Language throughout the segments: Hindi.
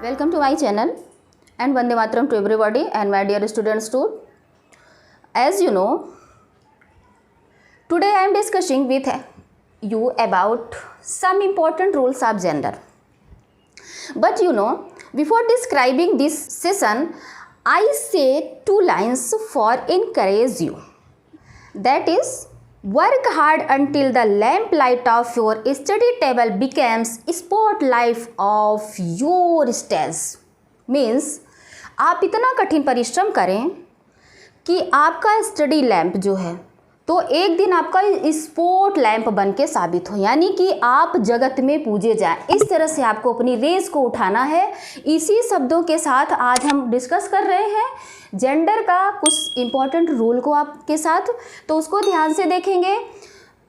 Welcome to my channel and Vande Mataram to everybody and my dear students too. As you know, today I am discussing with you about some important rules of gender. But you know, before describing this session, I say two lines for encourage you. That is, work hard until the lamplight of your study table becomes spotlight of your stage. Means आप इतना कठिन परिश्रम करें कि आपका स्टडी लैंप जो है तो एक दिन आपका स्पॉट लैंप बन के साबित हो, यानी कि आप जगत में पूजे जाएं। इस तरह से आपको अपनी रेस को उठाना है। इसी शब्दों के साथ आज हम डिस्कस कर रहे हैं जेंडर का कुछ इम्पॉर्टेंट रूल को आपके साथ, तो उसको ध्यान से देखेंगे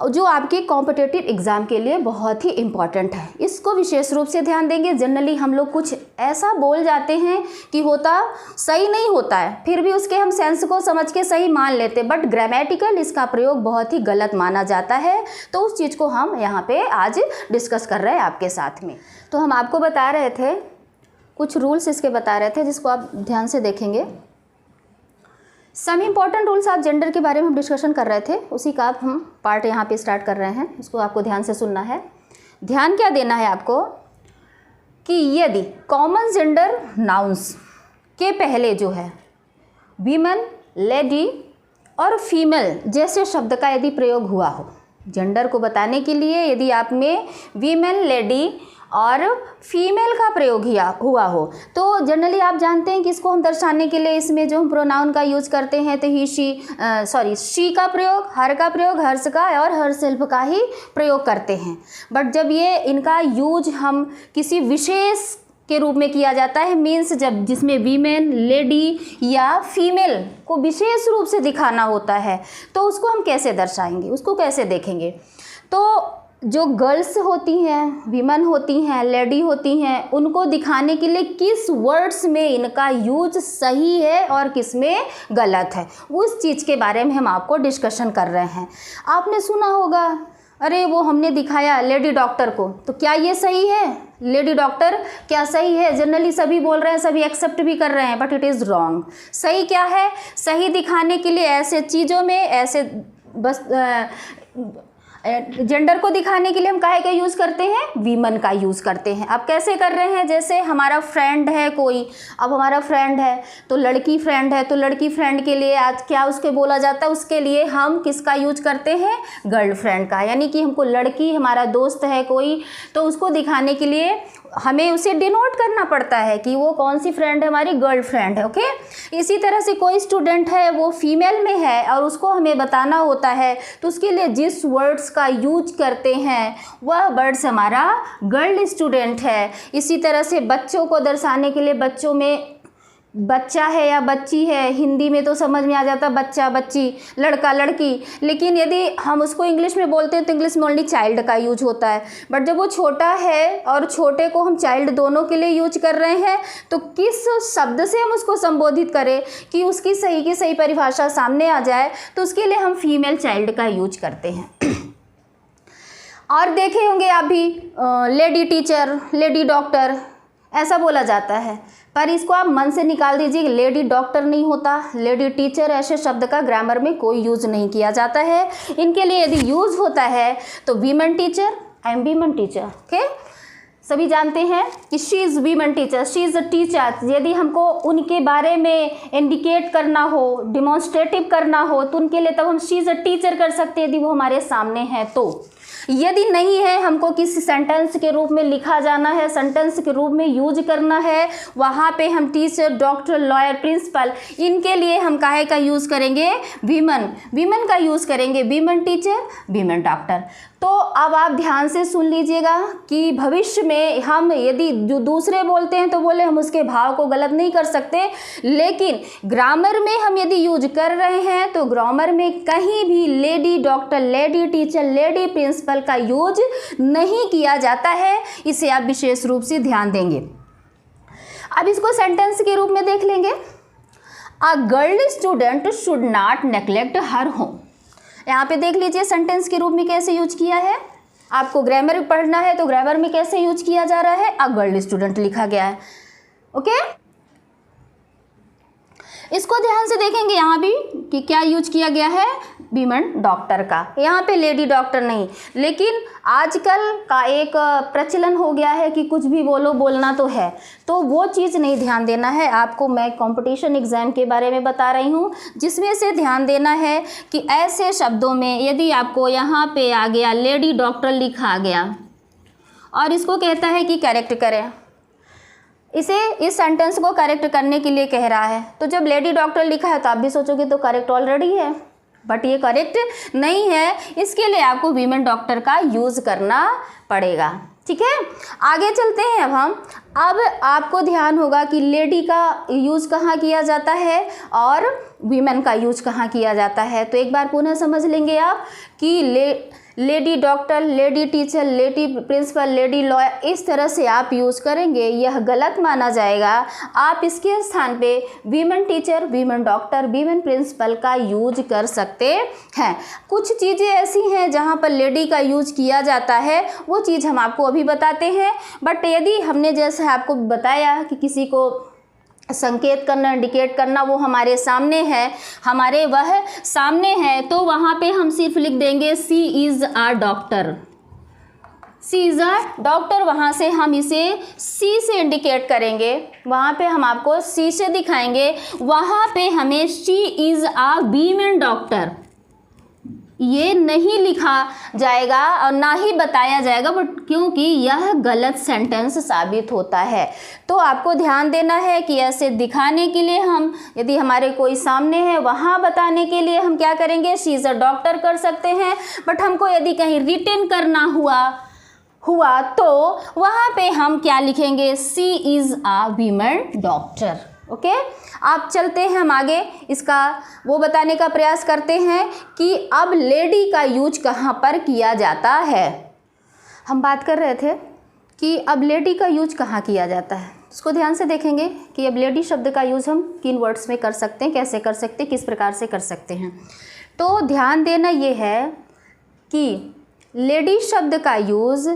जो आपके कॉम्पिटिटिव एग्ज़ाम के लिए बहुत ही इम्पॉर्टेंट है। इसको विशेष रूप से ध्यान देंगे। जनरली हम लोग कुछ ऐसा बोल जाते हैं कि होता सही नहीं होता है, फिर भी उसके हम सेंस को समझ के सही मान लेते, बट ग्रामेटिकल इसका प्रयोग बहुत ही गलत माना जाता है। तो उस चीज़ को हम यहाँ पे आज डिस्कस कर रहे हैं आपके साथ में। तो हम आपको बता रहे थे, कुछ रूल्स इसके बता रहे थे जिसको आप ध्यान से देखेंगे। Some important rules of gender के बारे में हम डिस्कशन कर रहे थे, उसी का हम पार्ट यहाँ पे स्टार्ट कर रहे हैं। इसको आपको ध्यान से सुनना है। ध्यान क्या देना है आपको कि यदि कॉमन जेंडर नाउन्स के पहले जो है वीमन, लेडी और फीमेल जैसे शब्द का यदि प्रयोग हुआ हो, जेंडर को बताने के लिए यदि आप में वीमेन, लेडी और फीमेल का प्रयोग हुआ हो, तो जनरली आप जानते हैं कि इसको हम दर्शाने के लिए इसमें जो हम प्रोनाउन का यूज़ करते हैं तो ही, शी का प्रयोग, हर का प्रयोग, हर्ष का और हर सेल्फ का ही प्रयोग करते हैं। बट जब ये इनका यूज हम किसी विशेष के रूप में किया जाता है, मीन्स जब जिसमें वीमेन, लेडी या फीमेल को विशेष रूप से दिखाना होता है, तो उसको हम कैसे दर्शाएंगे, उसको कैसे देखेंगे। तो जो गर्ल्स होती हैं, वीमन होती हैं, लेडी होती हैं, उनको दिखाने के लिए किस वर्ड्स में इनका यूज सही है और किस में गलत है, उस चीज़ के बारे में हम आपको डिस्कशन कर रहे हैं। आपने सुना होगा, अरे वो हमने दिखाया लेडी डॉक्टर को, तो क्या ये सही है? लेडी डॉक्टर क्या सही है? जनरली सभी बोल रहे हैं, सभी एक्सेप्ट भी कर रहे हैं, बट इट इज़ रॉन्ग। सही क्या है? सही दिखाने के लिए ऐसे चीज़ों में, ऐसे बस जेंडर को दिखाने के लिए हम काहे का यूज़ करते हैं? वीमन का यूज़ करते हैं। अब कैसे कर रहे हैं? जैसे हमारा फ्रेंड है कोई, अब हमारा फ्रेंड है तो लड़की फ्रेंड है, तो लड़की फ्रेंड के लिए आज क्या उसके बोला जाता है? उसके लिए हम किसका यूज करते हैं? गर्लफ्रेंड का। यानी कि हमको लड़की, हमारा दोस्त है कोई, तो उसको दिखाने के लिए हमें उसे डिनोट करना पड़ता है कि वो कौन सी फ्रेंड है, हमारी गर्लफ्रेंड है। ओके, इसी तरह से कोई स्टूडेंट है वो फीमेल में है और उसको हमें बताना होता है, तो उसके लिए जिस वर्ड्स का यूज करते हैं वह वर्ड्स हमारा गर्ल स्टूडेंट है। इसी तरह से बच्चों को दर्शाने के लिए, बच्चों में बच्चा है या बच्ची है, हिंदी में तो समझ में आ जाता बच्चा, बच्ची, लड़का, लड़की, लेकिन यदि हम उसको इंग्लिश में बोलते हैं तो इंग्लिश में ओनली चाइल्ड का यूज होता है। बट जब वो छोटा है और छोटे को हम चाइल्ड दोनों के लिए यूज कर रहे हैं, तो किस शब्द से हम उसको संबोधित करें कि उसकी सही की सही परिभाषा सामने आ जाए, तो उसके लिए हम फीमेल चाइल्ड का यूज करते हैं। और देखे होंगे आप भी लेडी टीचर, लेडी डॉक्टर ऐसा बोला जाता है, पर इसको आप मन से निकाल दीजिए। लेडी डॉक्टर नहीं होता, लेडी टीचर ऐसे शब्द का ग्रामर में कोई यूज़ नहीं किया जाता है। इनके लिए यदि यूज़ होता है तो women teacher, I am women teacher. Okay, सभी जानते हैं कि she is women teacher, she is a teacher. यदि हमको उनके बारे में इंडिकेट करना हो, डिमॉन्स्ट्रेटिव करना हो, तो उनके लिए तब हम शी इज़ अ टीचर कर सकते हैं यदि वो हमारे सामने है तो। यदि नहीं है, हमको किसी सेंटेंस के रूप में लिखा जाना है, सेंटेंस के रूप में यूज करना है, वहाँ पे हम टीचर, डॉक्टर, लॉयर, प्रिंसिपल, इनके लिए हम काहे का यूज़ करेंगे? वीमन, वीमन का यूज़ करेंगे। Women teacher, women doctor. तो अब आप ध्यान से सुन लीजिएगा कि भविष्य में हम यदि जो दूसरे बोलते हैं तो बोले, हम उसके भाव को गलत नहीं कर सकते, लेकिन ग्रामर में हम यदि यूज कर रहे हैं तो ग्रामर में कहीं भी lady doctor, lady teacher, lady principal का यूज नहीं किया जाता है। इसे आप विशेष रूप से ध्यान देंगे। अब इसको सेंटेंस के रूप में देख लेंगे। A girl student should not neglect her home. यहाँ पे देख लीजिए सेंटेंस के रूप में कैसे यूज किया है। आपको ग्रामर पढ़ना है तो ग्रामर में कैसे यूज किया जा रहा है? अ गर्ल स्टूडेंट लिखा गया है। ओके, इसको ध्यान से देखेंगे यहाँ भी कि क्या यूज किया गया है, वीमेन डॉक्टर का, यहाँ पे लेडी डॉक्टर नहीं। लेकिन आजकल का एक प्रचलन हो गया है कि कुछ भी बोलो, बोलना तो है, तो वो चीज़ नहीं ध्यान देना है आपको। मैं कंपटीशन एग्ज़ाम के बारे में बता रही हूँ, जिसमें से ध्यान देना है कि ऐसे शब्दों में यदि आपको यहाँ पे आ गया लेडी डॉक्टर लिखा गया और इसको कहता है कि करेक्ट करें, इसे इस सेंटेंस को करेक्ट करने के लिए कह रहा है, तो जब लेडी डॉक्टर लिखा है तो आप भी सोचोगे तो करेक्ट ऑलरेडी है, बट ये करेक्ट नहीं है। इसके लिए आपको वीमेन डॉक्टर का यूज़ करना पड़ेगा। ठीक है, आगे चलते हैं अब आपको ध्यान होगा कि लेडी का यूज़ कहाँ किया जाता है और वीमेन का यूज़ कहाँ किया जाता है। तो एक बार पुनः समझ लेंगे आप कि lady doctor, lady teacher, lady principal, lady lawyer, इस तरह से आप यूज़ करेंगे, यह गलत माना जाएगा। आप इसके स्थान पे women teacher, women doctor, women principal का यूज कर सकते हैं। कुछ चीज़ें ऐसी हैं जहाँ पर लेडी का यूज किया जाता है, वो चीज़ हम आपको अभी बताते हैं। बट यदि हमने जैसे आपको बताया कि किसी को संकेत करना, इंडिकेट करना, वो हमारे सामने है, हमारे वह सामने है, तो वहाँ पे हम सिर्फ लिख देंगे C is a doctor, C is a doctor. वहाँ से हम इसे सी से इंडिकेट करेंगे, वहाँ पे हम आपको सी से दिखाएंगे, वहाँ पे हमें she is a women doctor ये नहीं लिखा जाएगा और ना ही बताया जाएगा, बट क्योंकि यह गलत सेंटेंस साबित होता है। तो आपको ध्यान देना है कि ऐसे दिखाने के लिए हम, यदि हमारे कोई सामने है, वहाँ बताने के लिए हम क्या करेंगे, शी इज़ अ डॉक्टर कर सकते हैं। बट हमको यदि कहीं रिटन करना हुआ तो वहाँ पे हम क्या लिखेंगे, C is a women doctor. Okay, आप चलते हैं हम आगे, इसका वो बताने का प्रयास करते हैं कि अब लेडी का यूज कहाँ पर किया जाता है। हम बात कर रहे थे कि अब लेडी का यूज कहाँ किया जाता है, इसको ध्यान से देखेंगे कि अब लेडी शब्द का यूज़ हम किन वर्ड्स में कर सकते हैं, कैसे कर सकते हैं, किस प्रकार से कर सकते हैं। तो ध्यान देना ये है कि लेडी शब्द का यूज़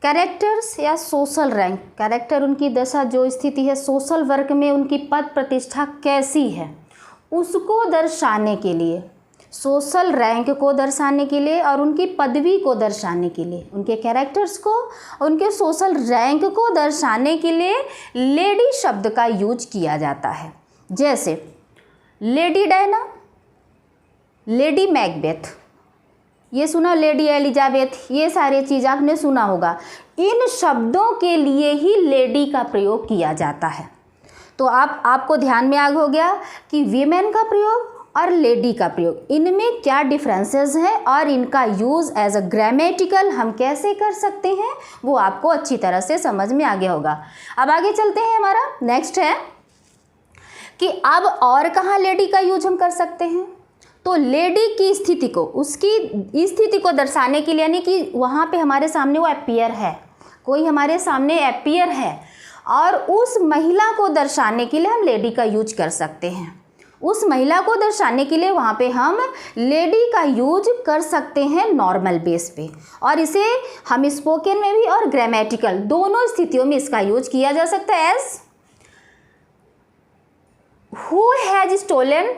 कैरेक्टर्स या सोशल रैंक, कैरेक्टर उनकी दशा, जो स्थिति है सोशल वर्ग में उनकी पद प्रतिष्ठा कैसी है, उसको दर्शाने के लिए, सोशल रैंक को दर्शाने के लिए और उनकी पदवी को दर्शाने के लिए, उनके कैरेक्टर्स को, उनके सोशल रैंक को दर्शाने के लिए लेडी शब्द का यूज किया जाता है। जैसे लेडी डायना, लेडी मैकबेथ, ये सुना, लेडी एलिजाबेथ, ये सारे चीज़ आपने सुना होगा। इन शब्दों के लिए ही लेडी का प्रयोग किया जाता है। तो आपको ध्यान में आ हो गया कि वीमेन का प्रयोग और लेडी का प्रयोग, इनमें क्या डिफरेंसेस हैं और इनका यूज़ एज अ ग्रामेटिकल हम कैसे कर सकते हैं, वो आपको अच्छी तरह से समझ में आ गया होगा। अब आगे चलते हैं, हमारा नेक्स्ट है कि अब और कहाँ लेडी का यूज हम कर सकते हैं। तो लेडी की स्थिति को, उसकी स्थिति को दर्शाने के लिए, यानी कि वहाँ पे हमारे सामने वो अपीयर है, कोई हमारे सामने अपीयर है, और उस महिला को दर्शाने के लिए हम लेडी का यूज कर सकते हैं। उस महिला को दर्शाने के लिए वहाँ पे हम लेडी का यूज कर सकते हैं नॉर्मल बेस पे, और इसे हम स्पोकन में भी और ग्रामेटिकल दोनों स्थितियों में इसका यूज किया जा सकता है। As who has stolen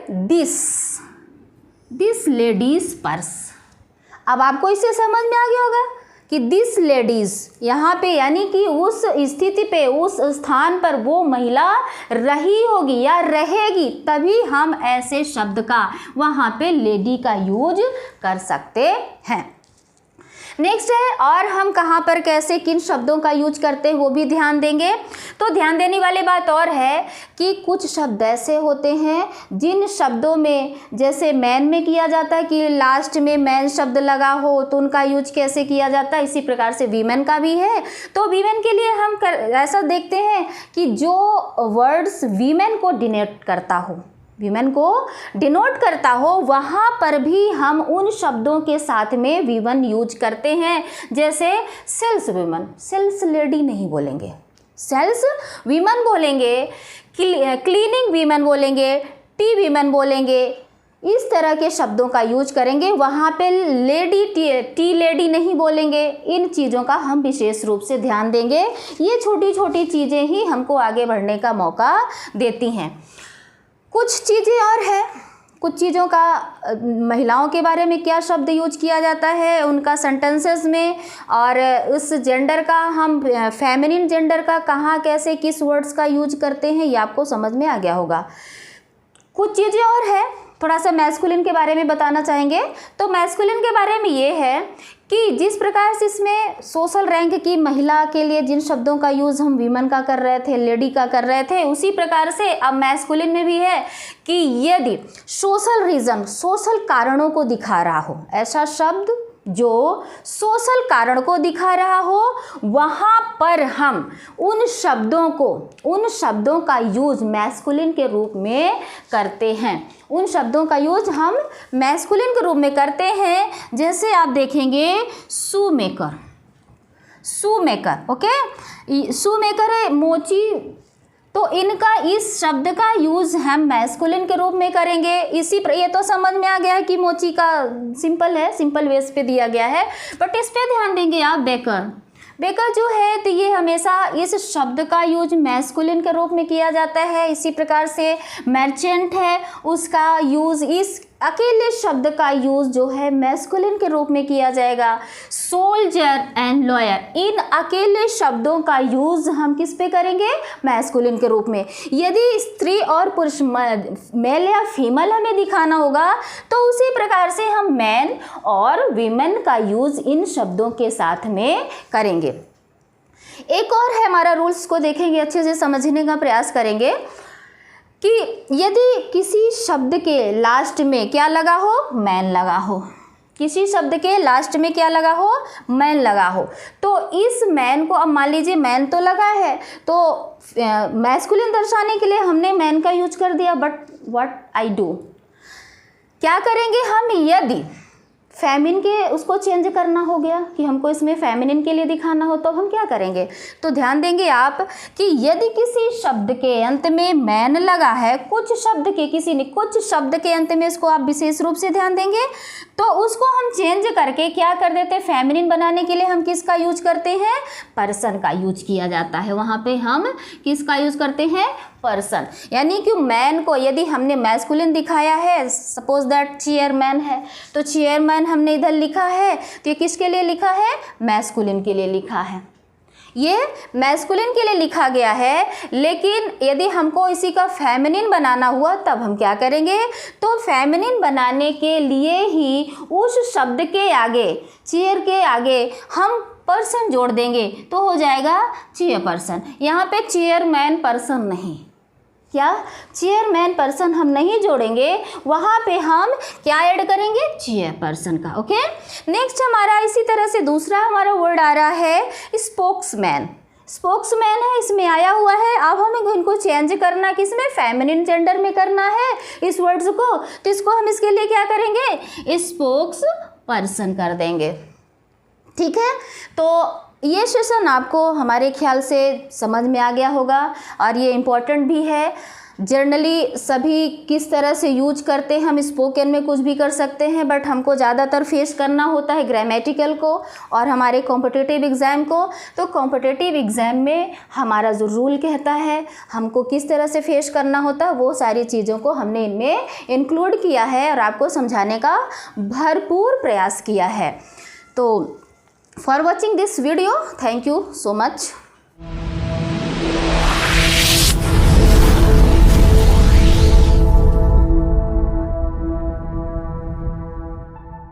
this ladies purse. अब आपको इससे समझ में आ गया होगा कि दिस लेडीज यहाँ पे यानी कि उस स्थिति पे, उस स्थान पर वो महिला रही होगी या रहेगी, तभी हम ऐसे शब्द का वहाँ पे लेडी का यूज कर सकते हैं। नेक्स्ट है, और हम कहाँ पर कैसे किन शब्दों का यूज करते हैं वो भी ध्यान देंगे। तो ध्यान देने वाली बात और है कि कुछ शब्द ऐसे होते हैं जिन शब्दों में, जैसे मैन में किया जाता है कि लास्ट में मैन शब्द लगा हो, तो उनका यूज कैसे किया जाता है, इसी प्रकार से वीमेन का भी है। तो वीमेन के लिए हम ऐसा देखते हैं कि जो वर्ड्स वीमेन को डिनोट करता हो, वीमेन को डिनोट करता हो, वहाँ पर भी हम उन शब्दों के साथ में वीमेन यूज करते हैं। जैसे सेल्स वीमेन, सेल्स लेडी नहीं बोलेंगे, सेल्स वीमेन बोलेंगे, क्लीनिंग वीमेन बोलेंगे, टी वीमेन बोलेंगे, इस तरह के शब्दों का यूज करेंगे। वहाँ पे लेडी टी लेडी नहीं बोलेंगे। इन चीज़ों का हम विशेष रूप से ध्यान देंगे। ये छोटी छोटी चीज़ें ही हमको आगे बढ़ने का मौका देती हैं। कुछ चीज़ें और हैं, कुछ चीज़ों का महिलाओं के बारे में क्या शब्द यूज किया जाता है उनका सेंटेंसेस में, और उस जेंडर का हम फेमिनिन जेंडर का कहाँ कैसे किस वर्ड्स का यूज करते हैं, ये आपको समझ में आ गया होगा। कुछ चीज़ें और है, थोड़ा सा मैस्कुलिन के बारे में बताना चाहेंगे। तो मैस्कुलिन के बारे में ये है कि जिस प्रकार से इसमें सोशल रैंक की महिला के लिए जिन शब्दों का यूज़ हम वीमन का कर रहे थे, लेडी का कर रहे थे, उसी प्रकार से अब मैस्कुलिन में भी है कि यदि सोशल रीज़न, सोशल कारणों को दिखा रहा हो, ऐसा शब्द जो सोशल कारण को दिखा रहा हो, वहाँ पर हम उन शब्दों का यूज मैस्कुलिन के रूप में करते हैं। उन शब्दों का यूज हम मैस्कुलिन के रूप में करते हैं। जैसे आप देखेंगे शू मेकर, ओके, शू मेकर है मोची, तो इनका इस शब्द का यूज हम मैस्कुलिन के रूप में करेंगे। ये तो समझ में आ गया है कि मोची का सिंपल है, सिंपल वेस पे दिया गया है, बट इस पे ध्यान देंगे आप। बेकर जो है तो ये हमेशा इस शब्द का यूज मैस्कुलिन के रूप में किया जाता है। इसी प्रकार से मर्चेंट है, उसका यूज, इस अकेले शब्द का यूज जो है मैस्कुलिन के रूप में किया जाएगा। सोल्जर एंड लॉयर, इन अकेले शब्दों का यूज हम किस पे करेंगे? मैस्कुलिन के रूप में। यदि स्त्री और पुरुष, मेल या फीमेल हमें दिखाना होगा तो उसी प्रकार से हम मैन और वीमेन का यूज इन शब्दों के साथ में करेंगे। एक और है हमारा, रूल्स को देखेंगे, अच्छे से समझने का प्रयास करेंगे कि यदि किसी शब्द के लास्ट में क्या लगा हो? मैन लगा हो। किसी शब्द के लास्ट में क्या लगा हो? मैन लगा हो। तो इस मैन को, अब मान लीजिए मैन तो लगा है, तो मैस्कुलिन दर्शाने के लिए हमने मैन का यूज कर दिया, बट व्हाट आई डू, क्या करेंगे हम? यदि फेमिन के उसको चेंज करना हो गया कि हमको इसमें फेमिनिन के लिए दिखाना हो, तो हम क्या करेंगे? तो ध्यान देंगे आप कि यदि किसी शब्द के अंत में मैन लगा है, कुछ शब्द के अंत में, इसको आप विशेष रूप से ध्यान देंगे, तो उसको हम चेंज करके क्या कर देते हैं? फेमिनिन बनाने के लिए हम किसका यूज करते हैं? पर्सन का यूज किया जाता है। वहाँ पे हम किसका यूज करते हैं? पर्सन। यानी कि मैन को यदि हमने मैस्कुलिन दिखाया है, सपोज दैट चेयरमैन है, तो चेयरमैन हमने इधर लिखा है, तो ये किसके लिए लिखा है? मैस्कुलिन के लिए लिखा है। ये मैस्कुलिन के लिए लिखा गया है, लेकिन यदि हमको इसी का फेमिनिन बनाना हुआ तब हम क्या करेंगे? तो फेमिनिन बनाने के लिए ही उस शब्द के आगे, चेयर के आगे हम पर्सन जोड़ देंगे, तो हो जाएगा चेयरपर्सन। यहाँ पे चेयरमैन पर्सन नहीं, क्या? चेयरमैन पर्सन हम नहीं जोड़ेंगे, वहाँ पे हम क्या ऐड करेंगे? चेयरपर्सन का। ओके, नेक्स्ट हमारा इसी तरह से दूसरा हमारा वर्ड आ रहा है स्पोक्समैन। स्पोक्समैन है, इसमें आया हुआ है। अब हमें इनको चेंज करना किसमें? फेमिनिन जेंडर में करना है इस वर्ड्स को, तो इसको हम इसके लिए क्या करेंगे? स्पोक्स पर्सन कर देंगे। ठीक है, तो ये सेशन आपको हमारे ख्याल से समझ में आ गया होगा, और ये इम्पोर्टेंट भी है। जनरली सभी किस तरह से यूज करते हैं, हम स्पोकन में कुछ भी कर सकते हैं, बट हमको ज़्यादातर फेस करना होता है ग्रामेटिकल को और हमारे कॉम्पिटिटिव एग्ज़ाम को। तो कॉम्पिटिटिव एग्ज़ाम में हमारा जो रूल कहता है हमको किस तरह से फेस करना होता है, वो सारी चीज़ों को हमने इनमें इंक्लूड किया है और आपको समझाने का भरपूर प्रयास किया है। तो for watching this video, thank you so much.